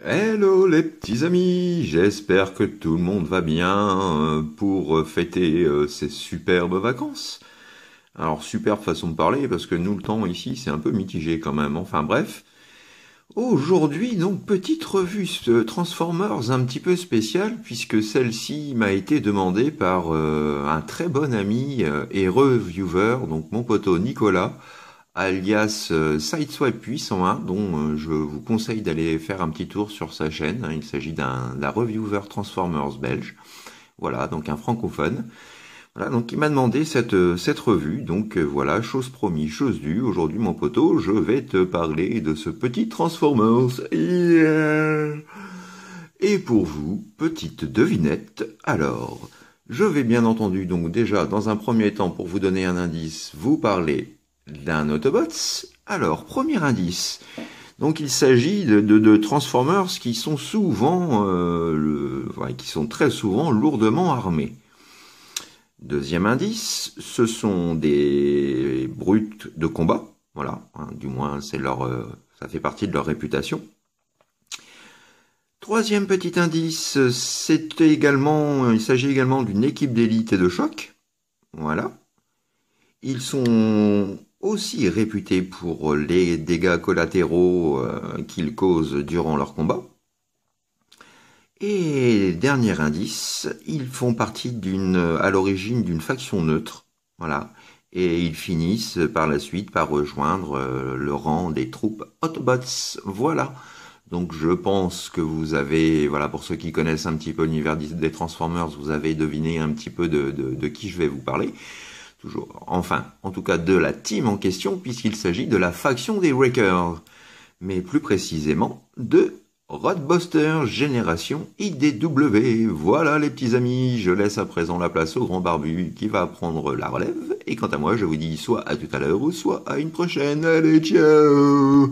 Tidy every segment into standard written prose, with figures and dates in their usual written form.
Hello les petits amis, j'espère que tout le monde va bien pour fêter ces superbes vacances. Alors superbe façon de parler parce que nous le temps ici c'est un peu mitigé quand même. Enfin bref, aujourd'hui donc petite revue Transformers un petit peu spéciale puisque celle-ci m'a été demandée par un très bon ami et reviewer, donc mon poteau Nicolas alias Sideswipe Puissant 1, dont je vous conseille d'aller faire un petit tour sur sa chaîne. Il s'agit d'un reviewer Transformers belge, voilà, donc un francophone. Voilà, donc il m'a demandé cette revue, donc voilà, chose promise, chose due. Aujourd'hui, mon poteau, je vais te parler de ce petit Transformers. Yeah. Et pour vous, petite devinette, alors, je vais bien entendu donc déjà, dans un premier temps, pour vous donner un indice, vous parler d'un Autobots. Alors, premier indice. Donc, il s'agit de Transformers qui sont souvent, qui sont très souvent lourdement armés. Deuxième indice, ce sont des brutes de combat. Voilà, hein, du moins, c'est leur, ça fait partie de leur réputation. Troisième petit indice, il s'agit également d'une équipe d'élite et de choc. Voilà. Ils sont aussi réputés pour les dégâts collatéraux qu'ils causent durant leur combat. Et dernier indice, ils font partie à l'origine d'une faction neutre. Voilà. Et ils finissent par la suite par rejoindre le rang des troupes Autobots. Voilà. Donc je pense que vous avez, voilà, pour ceux qui connaissent un petit peu l'univers des Transformers, vous avez deviné un petit peu de qui je vais vous parler. Toujours, enfin, en tout cas de la team en question, puisqu'il s'agit de la faction des Wreckers. Mais plus précisément, de Roadbuster Génération IDW. Voilà les petits amis, je laisse à présent la place au grand barbu qui va prendre la relève. Et quant à moi, je vous dis soit à tout à l'heure ou soit à une prochaine. Allez, ciao.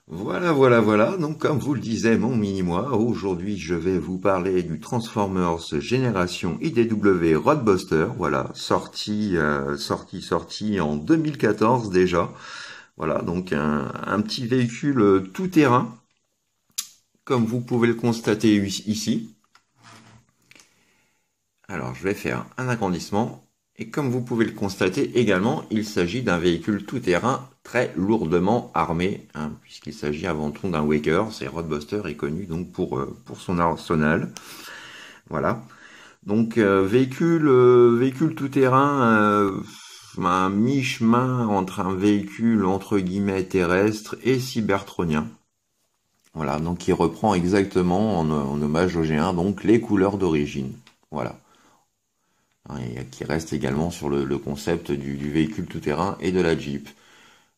Voilà. Donc, comme vous le disait mon mini-moi, aujourd'hui, je vais vous parler du Transformers Génération IDW Roadbuster. Voilà, sorti en 2014 déjà. Voilà, donc un petit véhicule tout-terrain, comme vous pouvez le constater ici. Alors, je vais faire un agrandissement. Et comme vous pouvez le constater également, il s'agit d'un véhicule tout-terrain très lourdement armé, hein, puisqu'il s'agit avant tout d'un Wrecker. C'est Roadbuster est connu donc pour son arsenal. Voilà. Donc véhicule tout-terrain, un mi-chemin entre un véhicule entre guillemets terrestre et cybertronien. Voilà, donc il reprend exactement en hommage au G1 donc les couleurs d'origine. Voilà. Et qui reste également sur le concept du véhicule tout-terrain et de la Jeep.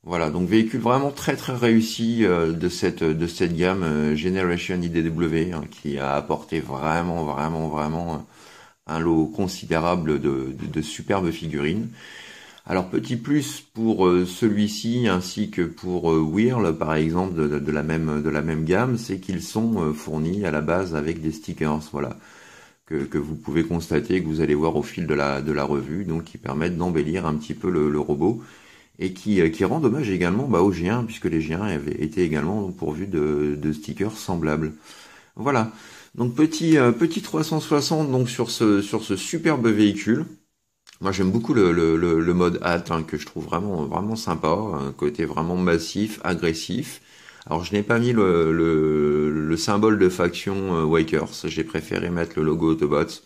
Voilà, donc véhicule vraiment très réussi de cette gamme Generation IDW, hein, qui a apporté vraiment un lot considérable de superbes figurines. Alors petit plus pour celui-ci ainsi que pour Whirl par exemple de la même gamme, c'est qu'ils sont fournis à la base avec des stickers, voilà. Que vous pouvez constater, que vous allez voir au fil de la revue, donc qui permettent d'embellir un petit peu le robot, et qui rendent hommage également aux G1, puisque les G1 avaient été également donc, pourvus de stickers semblables. Voilà, donc petit 360 donc sur ce superbe véhicule. Moi j'aime beaucoup le mode HAT, hein, que je trouve vraiment sympa, un côté vraiment massif, agressif. Alors je n'ai pas mis le symbole de faction Wakers, j'ai préféré mettre le logo Autobots,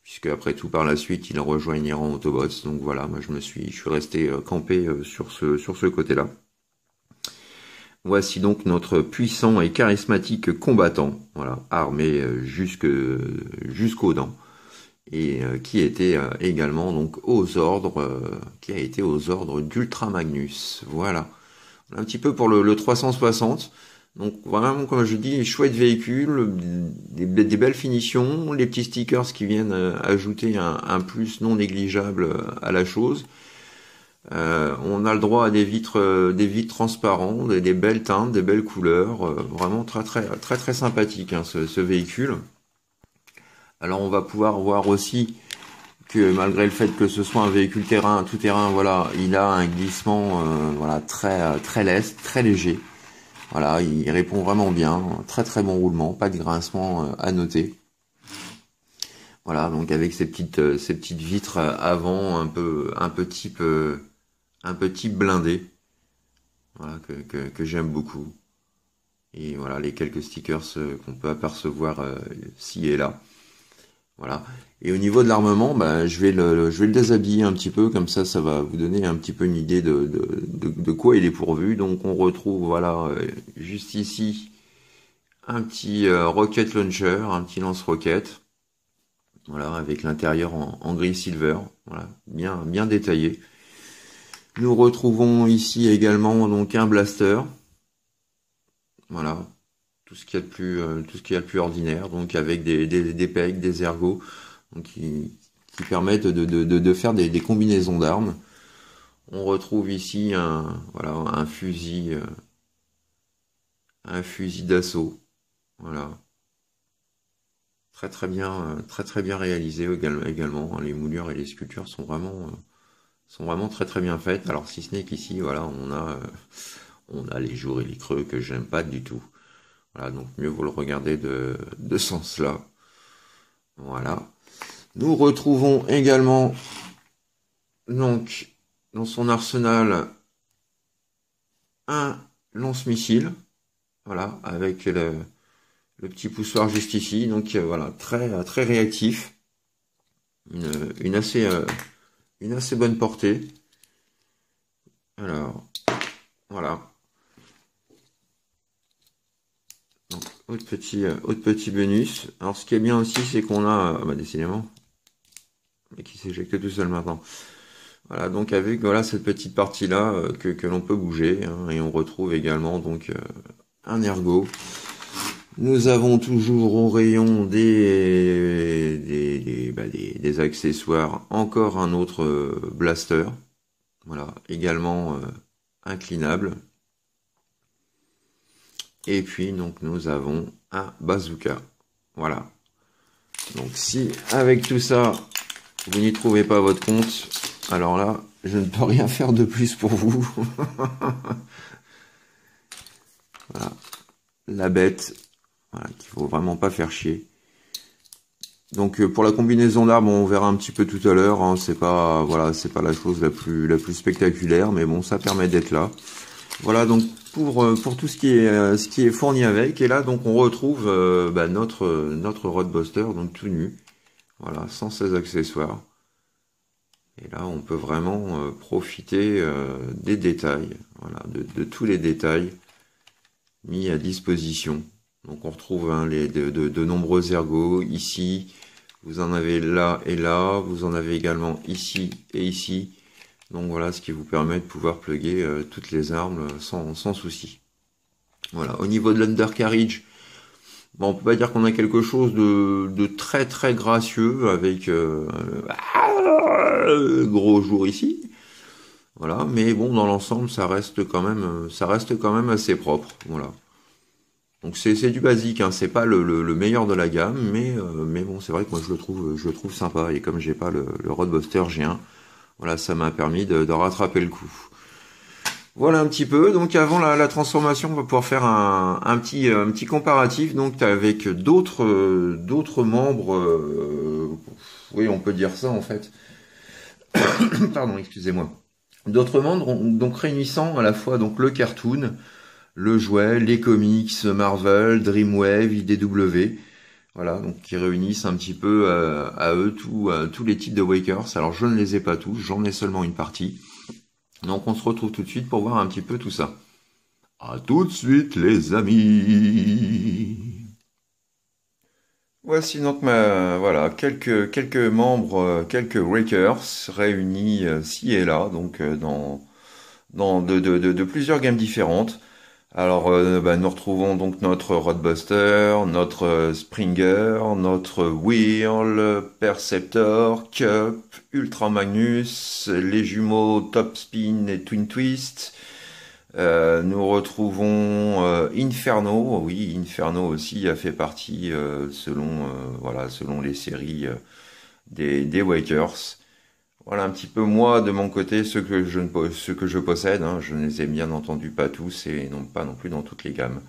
puisque après tout par la suite ils rejoignent les rangs Autobots, donc voilà, moi je suis resté campé sur ce côté-là. Voici donc notre puissant et charismatique combattant, voilà, armé jusqu'aux dents, et qui était également donc qui a été aux ordres d'Ultra Magnus, voilà. Un petit peu pour le 360. Donc vraiment, comme je dis, chouette véhicule, des belles finitions, les petits stickers qui viennent ajouter un plus non négligeable à la chose. On a le droit à des vitres transparentes, des belles teintes, des belles couleurs, vraiment très sympathique, hein, ce véhicule. Alors on va pouvoir voir aussi que malgré le fait que ce soit un véhicule tout terrain, voilà, il a un glissement, voilà, très leste, très léger. Voilà, il répond vraiment bien, très bon roulement, pas de grincement à noter. Voilà, donc avec ces petites vitres avant un peu type blindé, voilà, que j'aime beaucoup. Et voilà les quelques stickers qu'on peut apercevoir ci et là. Voilà. Et au niveau de l'armement, bah, je vais le déshabiller un petit peu, comme ça va vous donner un petit peu une idée de quoi il est pourvu. Donc on retrouve, voilà, juste ici, un petit rocket launcher, un petit lance-roquette. Voilà, avec l'intérieur en gris silver. Voilà, bien détaillé. Nous retrouvons ici également donc un blaster. Voilà, tout ce qu'il y a de plus ordinaire, donc avec des pegs, des ergots, donc qui permettent de faire des combinaisons d'armes. On retrouve ici un fusil d'assaut. Voilà. Très bien réalisé également. Les moulures et les sculptures sont vraiment très bien faites. Alors si ce n'est qu'ici, voilà, on a les jours et les creux que j'aime pas du tout. Voilà, donc mieux vaut le regarder de ce sens-là. Voilà. Nous retrouvons également, donc, dans son arsenal, un lance-missile. Voilà, avec le petit poussoir juste ici. Donc voilà, très réactif. Une assez bonne portée. Alors, voilà. Donc, autre petit bonus. Alors, ce qui est bien aussi, c'est qu'on a, bah, décidément, mais qui s'éjecte tout seul maintenant. Voilà, donc avec voilà cette petite partie-là que l'on peut bouger, hein, et on retrouve également donc un ergot. Nous avons toujours au rayon des accessoires encore un autre blaster. Voilà, également inclinable. Et puis donc nous avons un bazooka. Voilà. Donc si avec tout ça vous n'y trouvez pas votre compte, alors là je ne peux rien faire de plus pour vous. Voilà. La bête, voilà, qu'il faut vraiment pas faire chier. Donc pour la combinaison d'armes, on verra un petit peu tout à l'heure, hein, c'est pas la chose la plus spectaculaire, mais bon, ça permet d'être là. Voilà, donc pour tout ce qui est fourni avec, et là donc on retrouve notre Roadbuster, donc tout nu, voilà, sans ses accessoires. Et là on peut vraiment profiter des détails, voilà, de tous les détails mis à disposition. Donc on retrouve de nombreux ergots ici, vous en avez là et là, vous en avez également ici et ici. Donc voilà, ce qui vous permet de pouvoir plugger toutes les armes sans souci. Voilà, au niveau de l'undercarriage, bon, on peut pas dire qu'on a quelque chose de très gracieux avec gros jour ici. Voilà, mais bon, dans l'ensemble, ça reste quand même assez propre. Voilà. Donc c'est du basique, hein, c'est pas le meilleur de la gamme, mais bon, c'est vrai que moi je le trouve sympa, et comme j'ai pas le Roadbuster G1, voilà, ça m'a permis de rattraper le coup. Voilà un petit peu. Donc avant la transformation, on va pouvoir faire un petit comparatif donc avec d'autres membres. Oui, on peut dire ça en fait. Pardon, excusez-moi. D'autres membres, donc réunissant à la fois donc le cartoon, le jouet, les comics, Marvel, Dreamwave, IDW. Voilà, donc qui réunissent un petit peu à eux tous les types de Wakers. Alors je ne les ai pas tous, j'en ai seulement une partie. Donc on se retrouve tout de suite pour voir un petit peu tout ça. À tout de suite les amis. Voici donc voilà quelques membres, quelques Wakers réunis ci et là, donc dans de plusieurs gammes différentes. Alors, nous retrouvons donc notre Roadbuster, notre Springer, notre Whirl, Perceptor, Cup, Ultra Magnus, les jumeaux Top Spin et Twin Twist. Nous retrouvons Inferno. Oui, Inferno aussi a fait partie selon les séries des Wakers. Voilà un petit peu moi de mon côté ceux que je possède. Hein. Je ne les ai bien entendu pas tous et non pas non plus dans toutes les gammes.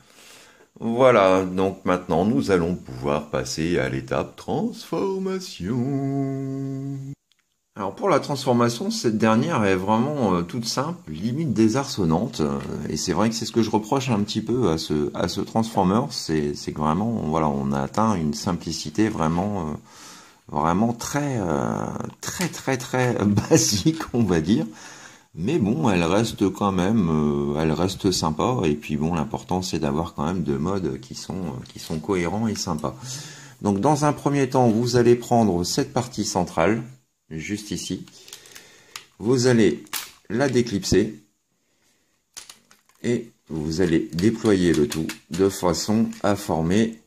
Voilà, donc maintenant nous allons pouvoir passer à l'étape transformation. Alors pour la transformation, cette dernière est vraiment toute simple, limite désarçonnante. Et c'est vrai que c'est ce que je reproche un petit peu à ce Transformer, c'est que vraiment, voilà, on a atteint une simplicité vraiment, vraiment très basique, on va dire. Mais bon, elle reste quand même, elle reste sympa. Et puis bon, l'important c'est d'avoir quand même deux modes qui sont cohérents et sympas. Donc dans un premier temps, vous allez prendre cette partie centrale, juste ici. Vous allez la déclipser et vous allez déployer le tout de façon à former,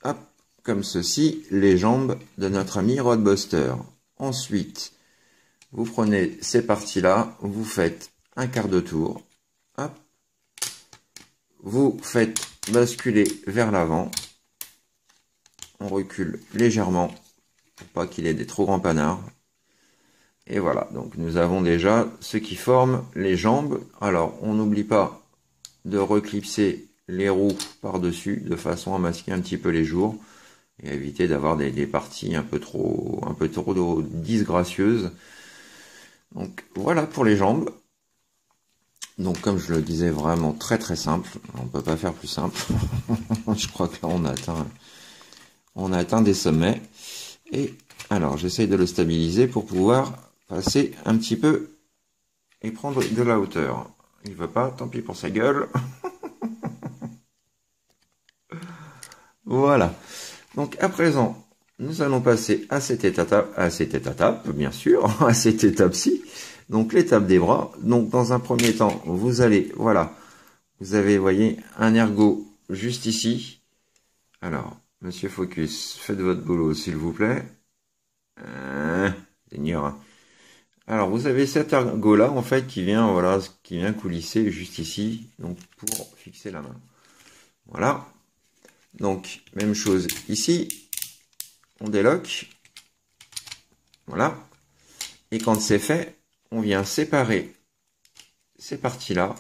hop, comme ceci, les jambes de notre ami Roadbuster. Ensuite, vous prenez ces parties-là, vous faites un quart de tour, hop, vous faites basculer vers l'avant, on recule légèrement pour pas qu'il ait des trop grands panards. Et voilà, donc nous avons déjà ce qui forme les jambes. Alors, on n'oublie pas de reclipser les roues par-dessus de façon à masquer un petit peu les jours et à éviter d'avoir des parties un peu trop disgracieuses. Donc voilà pour les jambes. Donc comme je le disais, vraiment très simple. On peut pas faire plus simple. Je crois que là on a atteint des sommets. Et alors j'essaye de le stabiliser pour pouvoir passer un petit peu et prendre de la hauteur. Il veut pas, tant pis pour sa gueule. Voilà. Donc à présent, nous allons passer à cette étape, bien sûr, à cette étape-ci. Donc l'étape des bras. Donc dans un premier temps, vous allez, voilà, vous avez, voyez, un ergot juste ici. Alors, Monsieur Focus, faites votre boulot, s'il vous plaît. Seigneur. Alors, vous avez cet ergot-là, en fait, qui vient, voilà, qui vient coulisser juste ici, donc pour fixer la main. Voilà. Donc, même chose ici. On déloque. Voilà. Et quand c'est fait, on vient séparer ces parties-là.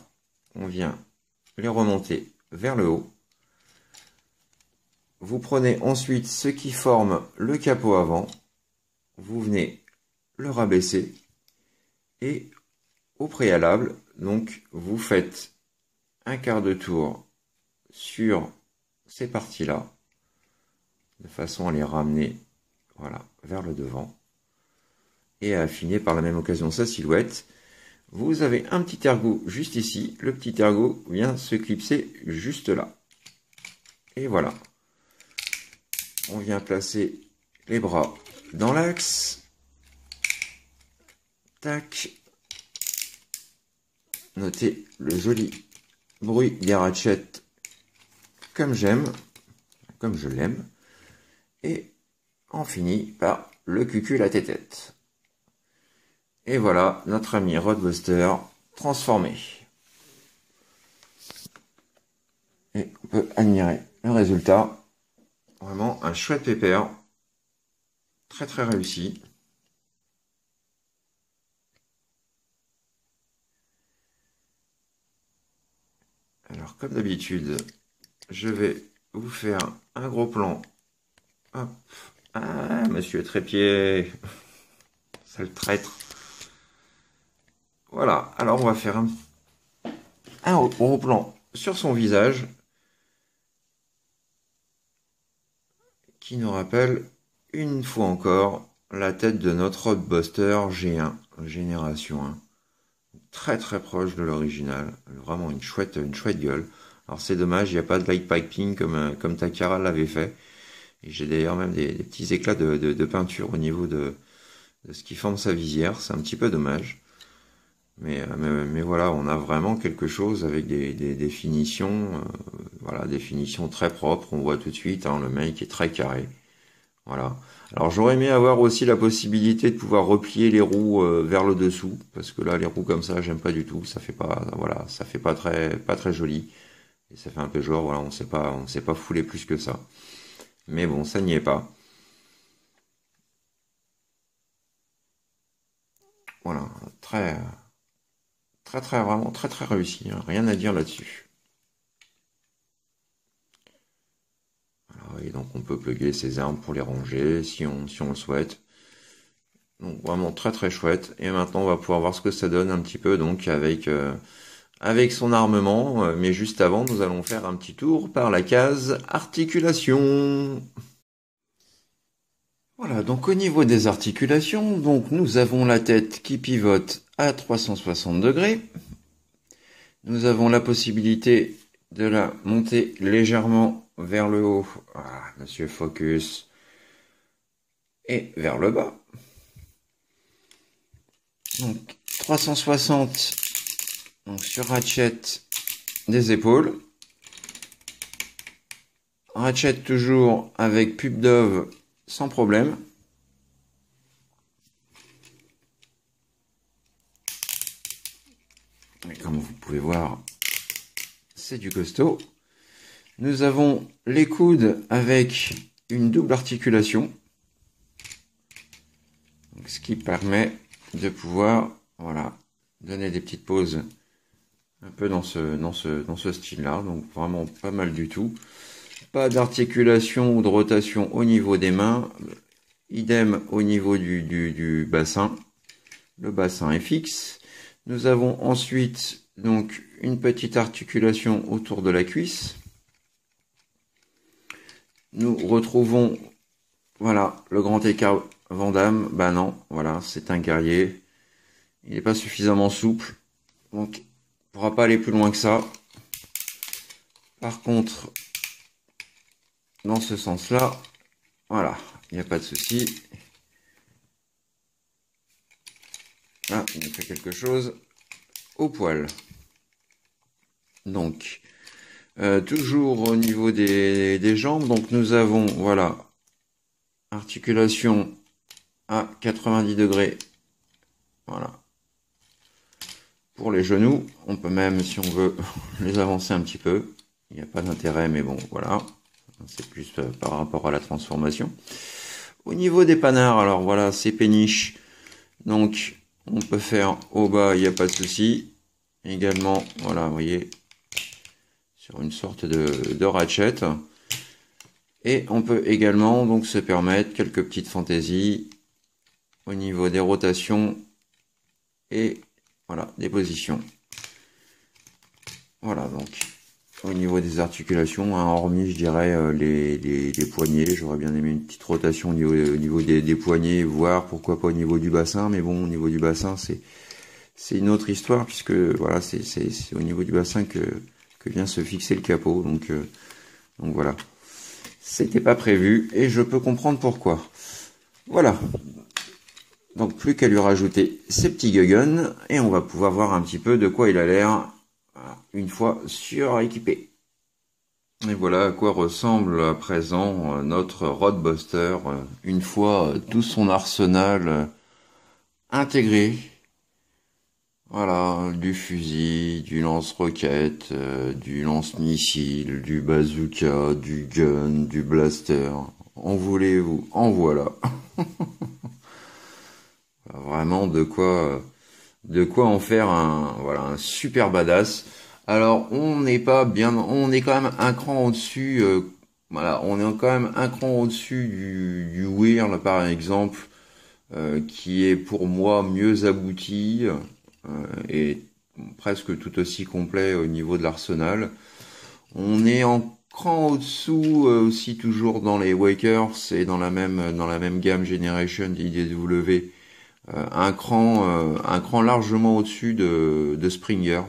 On vient les remonter vers le haut. Vous prenez ensuite ce qui forme le capot avant. Vous venez le rabaisser. Et au préalable, donc, vous faites un quart de tour sur ces parties-là, de façon à les ramener, voilà, vers le devant, et à affiner par la même occasion sa silhouette. Vous avez un petit ergot juste ici, le petit ergot vient se clipser juste là. Et voilà. On vient placer les bras dans l'axe. Tac. Notez le joli bruit des ratchets comme j'aime, comme je l'aime. Et on finit par le cucul à tête. Et voilà notre ami Roadbuster transformé. Et on peut admirer le résultat. Vraiment un chouette pépère. Très réussi. Alors comme d'habitude, je vais vous faire un gros plan. Hop. Ah, monsieur Trépied. Sale traître. Voilà, alors on va faire un gros plan sur son visage qui nous rappelle une fois encore la tête de notre Roadbuster G1, génération 1. Très proche de l'original, vraiment une chouette gueule. Alors c'est dommage, il n'y a pas de light piping comme Takara l'avait fait. Et j'ai d'ailleurs même des petits éclats de peinture au niveau de ce qui forme sa visière, c'est un petit peu dommage. Mais voilà, on a vraiment quelque chose avec des finitions, voilà, des finitions très propres. On voit tout de suite, hein, le mec est très carré. Voilà. Alors j'aurais aimé avoir aussi la possibilité de pouvoir replier les roues vers le dessous, parce que là les roues comme ça j'aime pas du tout, ça fait pas, voilà, ça fait pas très joli, et ça fait un peu genre, voilà, on s'est pas foulé plus que ça. Mais bon, ça n'y est pas. Voilà, très, vraiment très réussi, hein. Rien à dire là-dessus. Voilà, et donc on peut plugger ses armes pour les ranger si on le souhaite. Donc vraiment très chouette. Et maintenant on va pouvoir voir ce que ça donne un petit peu donc avec son armement. Mais juste avant, nous allons faire un petit tour par la case articulation. Voilà, donc au niveau des articulations, donc nous avons la tête qui pivote à 360 degrés. Nous avons la possibilité de la monter légèrement vers le haut. Voilà, monsieur Focus. Et vers le bas. Donc 360 donc sur ratchet des épaules. Ratchet toujours avec pub Dove sans problème. Et comme vous pouvez voir, c'est du costaud. Nous avons les coudes avec une double articulation. Donc, ce qui permet de pouvoir, voilà, donner des petites pauses un peu dans ce style-là. Donc vraiment pas mal du tout. Pas d'articulation ou de rotation au niveau des mains. Idem au niveau du bassin. Le bassin est fixe. Nous avons ensuite donc une petite articulation autour de la cuisse. Nous retrouvons, voilà, le grand écart Van Damme. Bah non, voilà, c'est un guerrier. Il n'est pas suffisamment souple. Donc, il ne pourra pas aller plus loin que ça. Par contre, dans ce sens-là, voilà, il n'y a pas de souci. Ah, il a fait quelque chose au poil. Donc, toujours au niveau des jambes, donc nous avons, voilà, articulation à 90 degrés. Voilà. Pour les genoux, on peut même, si on veut, les avancer un petit peu. Il n'y a pas d'intérêt, mais bon, voilà. C'est plus par rapport à la transformation. Au niveau des panards, alors voilà, c'est péniche. Donc, on peut faire au bas, il n'y a pas de souci. Également, voilà, vous voyez, sur une sorte de ratchet. Et on peut également donc se permettre quelques petites fantaisies au niveau des rotations et voilà, des positions. Voilà, donc au niveau des articulations, hein, hormis je dirais les poignets, j'aurais bien aimé une petite rotation au niveau des poignets, voire pourquoi pas au niveau du bassin, mais bon, au niveau du bassin, c'est une autre histoire, puisque voilà, c'est au niveau du bassin que vient se fixer le capot, donc voilà. C'était pas prévu, et je peux comprendre pourquoi. Voilà. Donc plus qu'à lui rajouter ces petits guguns, et on va pouvoir voir un petit peu de quoi il a l'air une fois suréquipé. Et voilà à quoi ressemble à présent notre Roadbuster, une fois tout son arsenal intégré. Voilà, du fusil, du lance-roquette, du lance-missile, du bazooka, du gun, du blaster. En voulez-vous? En voilà. Vraiment de quoi en faire un super badass. Alors on est quand même un cran au-dessus. Voilà, on est quand même un cran au-dessus du Whirl par exemple, qui est pour moi mieux abouti et presque tout aussi complet au niveau de l'arsenal. On est en cran au-dessous aussi toujours dans les Wakers et dans la même gamme Generation d'IDW. Un cran largement au-dessus de Springer.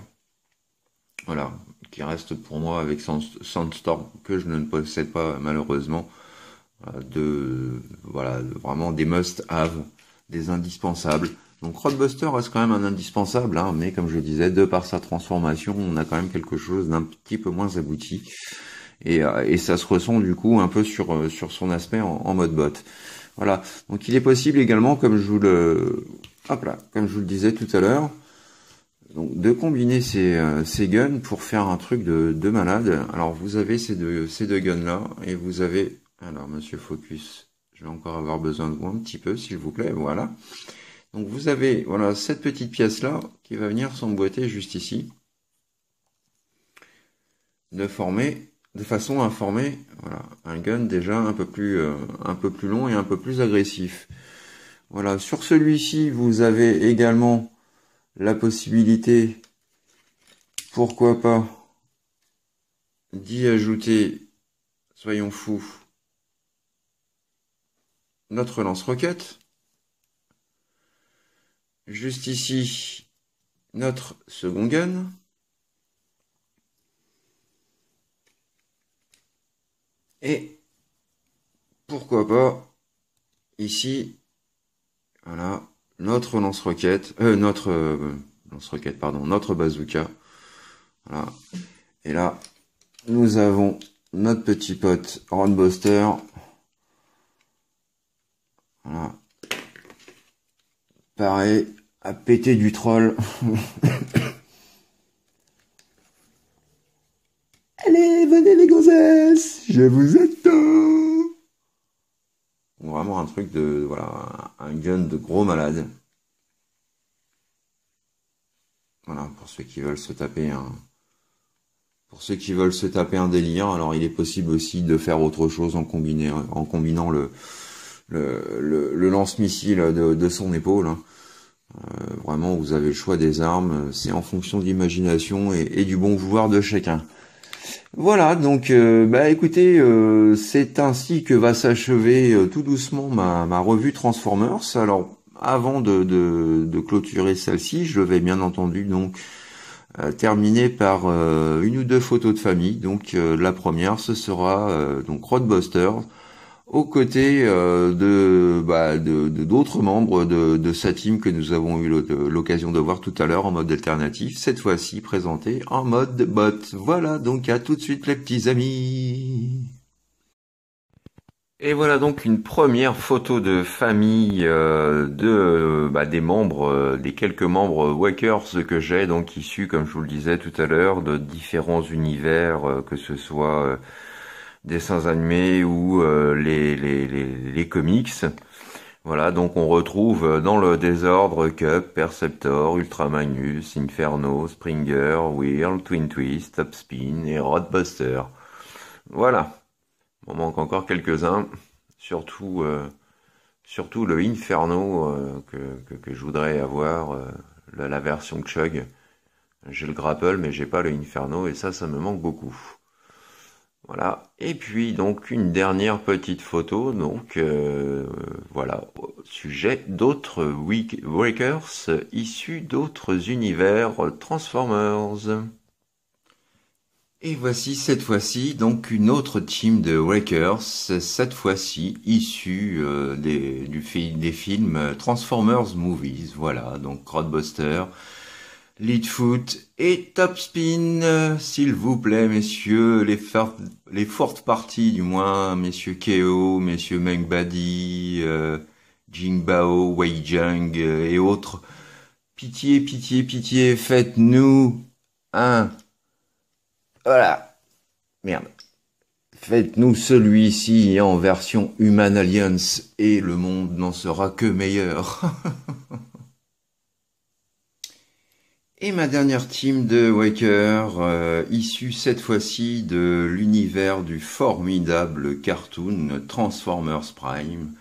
Voilà, qui reste pour moi avec Sandstorm, que je ne possède pas malheureusement. Voilà, vraiment des must-have, des indispensables. Donc Roadbuster reste quand même un indispensable, hein, mais comme je le disais, de par sa transformation, on a quand même quelque chose d'un petit peu moins abouti. Et ça se ressent du coup un peu sur son aspect en mode bot. Voilà, donc il est possible également, comme je vous le disais tout à l'heure, donc de combiner ces guns pour faire un truc de malade. Alors vous avez ces deux guns là, et vous avez, alors monsieur Focus, je vais encore avoir besoin de vous un petit peu s'il vous plaît, voilà. Donc vous avez voilà cette petite pièce là qui va venir s'emboîter juste ici, de façon à former voilà un gun déjà un peu plus long et un peu plus agressif. Voilà, sur celui-ci vous avez également la possibilité, pourquoi pas, d'y ajouter, soyons fous, notre lance-roquette. Juste ici, notre second gun. Et pourquoi pas, ici, voilà, notre lance-roquette, notre bazooka. Voilà. Et là, nous avons notre petit pote Roadbuster. Voilà. Pareil, à péter du troll. Allez, venez les gonzesses, je vous attends. Vraiment un truc de, voilà, un gun de gros malade. Voilà, pour ceux qui veulent se taper un délire. Alors il est possible aussi de faire autre chose en combinant le lance-missile de son épaule. Vraiment, vous avez le choix des armes. C'est en fonction de l'imagination et du bon vouloir de chacun. Voilà, donc écoutez, c'est ainsi que va s'achever tout doucement ma revue Transformers. Alors, avant de clôturer celle-ci, je vais bien entendu donc terminer par une ou deux photos de famille. Donc la première, ce sera donc Roadbuster, aux côtés de d'autres membres de sa team que nous avons eu l'occasion de voir tout à l'heure en mode alternatif, cette fois-ci présenté en mode bot. Voilà, donc à tout de suite les petits amis. Et voilà donc une première photo de famille des membres, des quelques membres Wakers que j'ai, donc issus, comme je vous le disais tout à l'heure, de différents univers, que ce soit dessins animés ou les comics. Voilà, donc on retrouve dans le désordre Cup, Perceptor, Ultra Magnus, Inferno, Springer, Whirl, Twin Twist, Topspin et Roadbuster. Voilà, il m'en manque encore quelques-uns, surtout le Inferno que je voudrais avoir, la version Chug. J'ai le Grapple mais j'ai pas le Inferno et ça me manque beaucoup. Voilà, et puis donc une dernière petite photo, donc voilà, au sujet d'autres Wakers issus d'autres univers Transformers. Et voici cette fois-ci donc une autre team de Wakers, cette fois-ci issue des films Transformers Movies. Voilà, donc Roadbuster, Leadfoot et Topspin, s'il vous plaît, messieurs, les fortes parties, du moins, messieurs Keo, messieurs Mengbadi, Jingbao, Wei Jung et autres. Pitié, pitié, pitié, faites-nous un... Voilà. Merde. Faites-nous celui-ci en version Human Alliance et le monde n'en sera que meilleur. Et ma dernière team de Waker, issue cette fois-ci de l'univers du formidable cartoon Transformers Prime,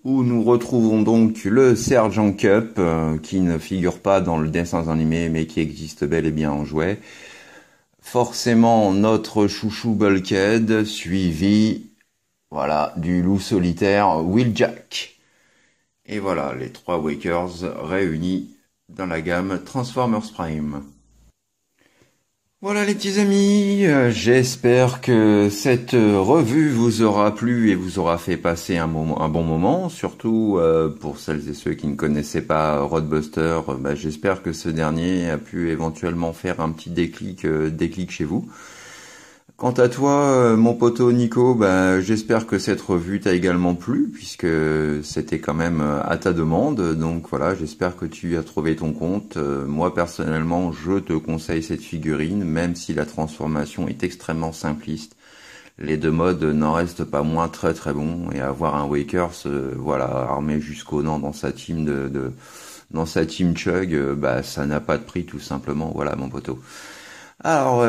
où nous retrouvons donc le Sergeant Cup, qui ne figure pas dans le dessin animé, mais qui existe bel et bien en jouet. Forcément notre chouchou Bulkhead, suivi, voilà, du loup solitaire Wheeljack. Et voilà, les trois Wakers réunis dans la gamme Transformers Prime. Voilà les petits amis, j'espère que cette revue vous aura plu et vous aura fait passer un bon moment, surtout pour celles et ceux qui ne connaissaient pas Roadbuster, j'espère que ce dernier a pu éventuellement faire un petit déclic chez vous. Quant à toi, mon poteau Nico, j'espère que cette revue t'a également plu, puisque c'était quand même à ta demande. Donc voilà, j'espère que tu as trouvé ton compte. Moi, personnellement, je te conseille cette figurine, même si la transformation est extrêmement simpliste. Les deux modes n'en restent pas moins très très bons. Et avoir un Wakers, voilà, armé jusqu'aux dents dans sa team dans sa Team Chug, bah ça n'a pas de prix tout simplement, voilà mon poteau. Alors,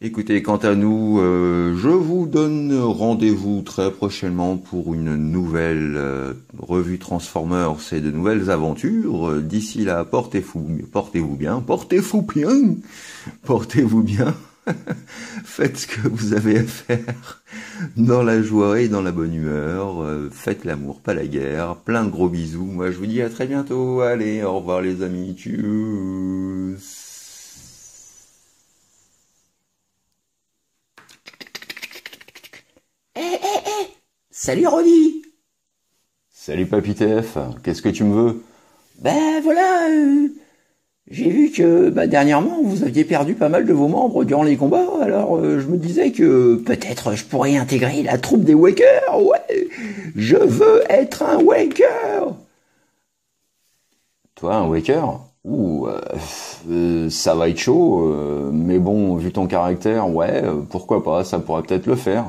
écoutez, quant à nous, je vous donne rendez-vous très prochainement pour une nouvelle revue Transformers et de nouvelles aventures. D'ici là, portez-vous bien, portez-vous bien. Faites ce que vous avez à faire dans la joie et dans la bonne humeur. Faites l'amour, pas la guerre. Plein de gros bisous. Moi, je vous dis à très bientôt. Allez, au revoir les amis. Tchuss. Salut Ronnie. Salut Papy TF, qu'est-ce que tu me veux? Ben voilà, j'ai vu que dernièrement vous aviez perdu pas mal de vos membres durant les combats, alors je me disais que peut-être je pourrais intégrer la troupe des Wakers, ouais. Je veux être un Waker. Toi, un Waker? Ouh, ça va être chaud, mais bon, vu ton caractère, ouais, pourquoi pas, ça pourrait peut-être le faire.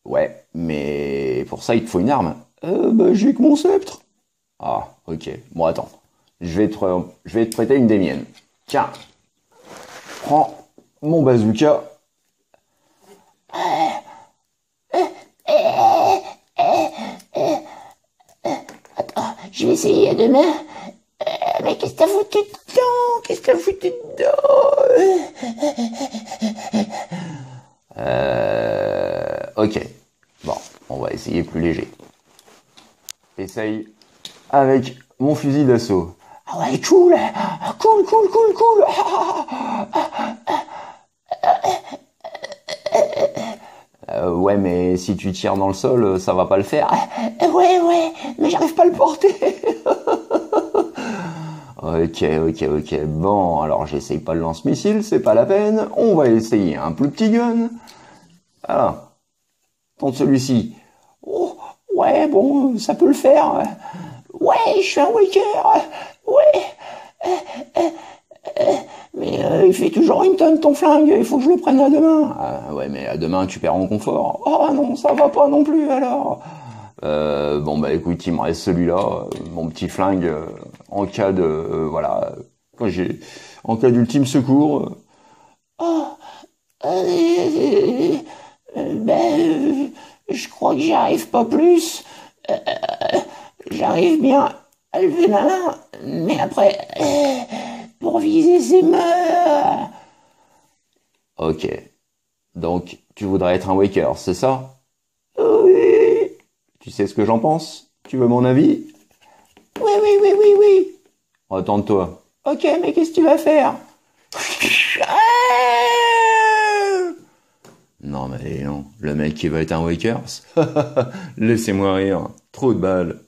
Ouais, mais pour ça, il te faut une arme. J'ai que mon sceptre. Ah, ok. Bon, attends. Je vais te prêter une des miennes. Tiens. Prends mon bazooka. Attends, je vais essayer à deux mains. Mais qu'est-ce que t'as foutu dedans? Qu'est-ce que t'as foutu dedans? Ok. Bon, on va essayer plus léger. Essaye avec mon fusil d'assaut. Ah ouais, cool. Cool. Ouais, mais si tu tires dans le sol, ça va pas le faire. Ouais, mais j'arrive pas à le porter. Ok. Bon, alors j'essaye pas le lance-missile, c'est pas la peine. On va essayer un plus petit gun. Alors, tente celui-ci. Oh, ouais, bon, ça peut le faire. Ouais, je suis un Waker. Ouais. Mais il fait toujours une tonne ton flingue, il faut que je le prenne à deux mains. Ah, ouais, mais à demain tu perds en confort. Oh non, ça va pas non plus alors. Bon bah écoute, il me reste celui-là, mon petit flingue, en cas de voilà, en cas d'ultime secours. Je crois que j'y arrive pas plus. J'arrive bien à lever ma main, mais après, pour viser ses mains. Ok. Donc tu voudrais être un Waker, c'est ça? Oui. Tu sais ce que j'en pense? Tu veux mon avis? Oui. Attends-toi. Ok, mais qu'est-ce que tu vas faire? Non mais non, le mec qui va être un Wakers? Laissez-moi rire, trop de balles.